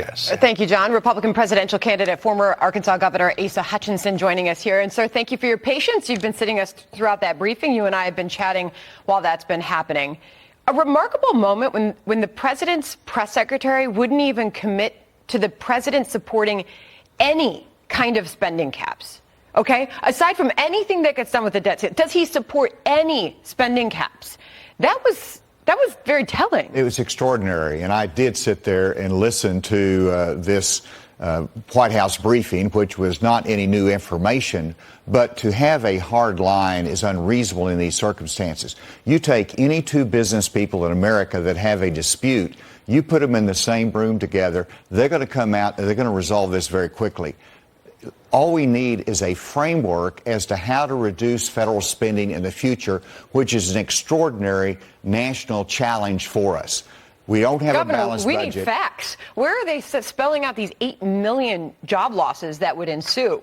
Yes. Thank you, John. Republican presidential candidate, former Arkansas Governor Asa Hutchinson joining us here. And sir, thank you for your patience. You've been sitting us throughout that briefing. You and I have been chatting while that's been happening. A remarkable moment when the president's press secretary wouldn't even commit to the president supporting any kind of spending caps. OK, aside from anything that gets done with the debt, does he support any spending caps? That was very telling. It was extraordinary. And I did sit there and listen to this White House briefing, which was not any new information. But to have a hard line is unreasonable in these circumstances. You take any two business people in America that have a dispute, you put them in the same room together, they're going to come out and they're going to resolve this very quickly. All we need is a framework as to how to reduce federal spending in the future, which is an extraordinary national challenge for us. We don't have Governor, a balanced budget. We need facts. Where are they spelling out these 8 million job losses that would ensue?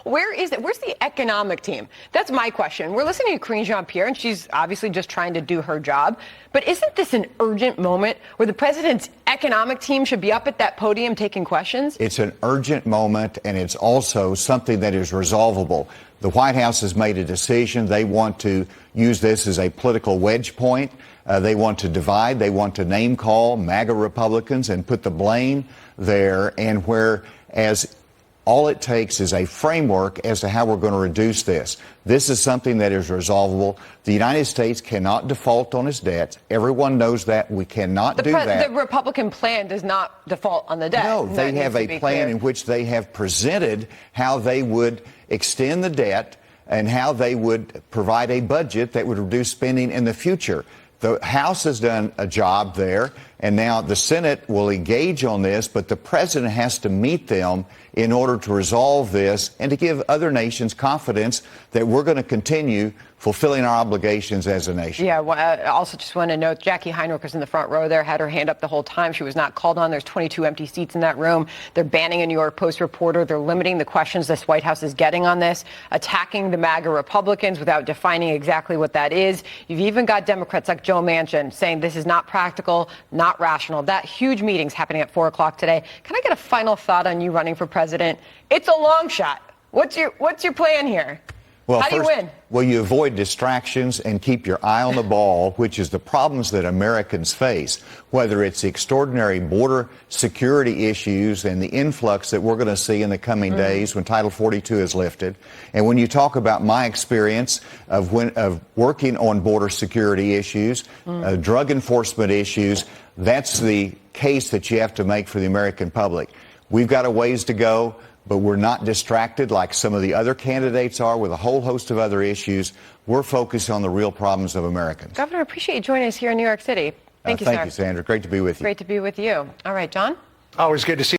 Where is it? Where's the economic team? That's my question. We're listening to Karine Jean-Pierre, and she's obviously just trying to do her job. But isn't this an urgent moment where the president's economic team should be up at that podium taking questions? It's an urgent moment, and it's also something that is resolvable. The White House has made a decision. They want to use this as a political wedge point. They want to divide. They want to name call MAGA Republicans and put the blame there. And whereas all it takes is a framework as to how we're going to reduce this. This is something that is resolvable. The United States cannot default on its debts. Everyone knows that. We cannot do that. The Republican plan does not default on the debt. No, they have a plan in which they have presented how they would extend the debt and how they would provide a budget that would reduce spending in the future. The House has done a job there, and now the Senate will engage on this, but the president has to meet them in order to resolve this and to give other nations confidence that we're going to continue fulfilling our obligations as a nation. Yeah, well, I also just want to note, Jackie Heinrich was in the front row there, had her hand up the whole time. She was not called on. There's 22 empty seats in that room. They're banning a New York Post reporter. They're limiting the questions this White House is getting on this, attacking the MAGA Republicans without defining exactly what that is. You've even got Democrats like Joe Manchin saying this is not practical, not rational. That huge meeting's happening at 4 o'clock today. Can I get a final thought on you running for president? It's a long shot. What's your plan here? Well, how do you win? Well, you avoid distractions and keep your eye on the ball, which is the problems that Americans face, whether it's the extraordinary border security issues and the influx that we're going to see in the coming days when Title 42 is lifted. And when you talk about my experience of working on border security issues, drug enforcement issues, that's the case that you have to make for the American public. We've got a ways to go, but we're not distracted like some of the other candidates are with a whole host of other issues. We're focused on the real problems of Americans. Governor, I appreciate you joining us here in New York City. Thank you, sir. Thank you, Sandra. Great to be with you. Great to be with you. All right, John? Always good to see you.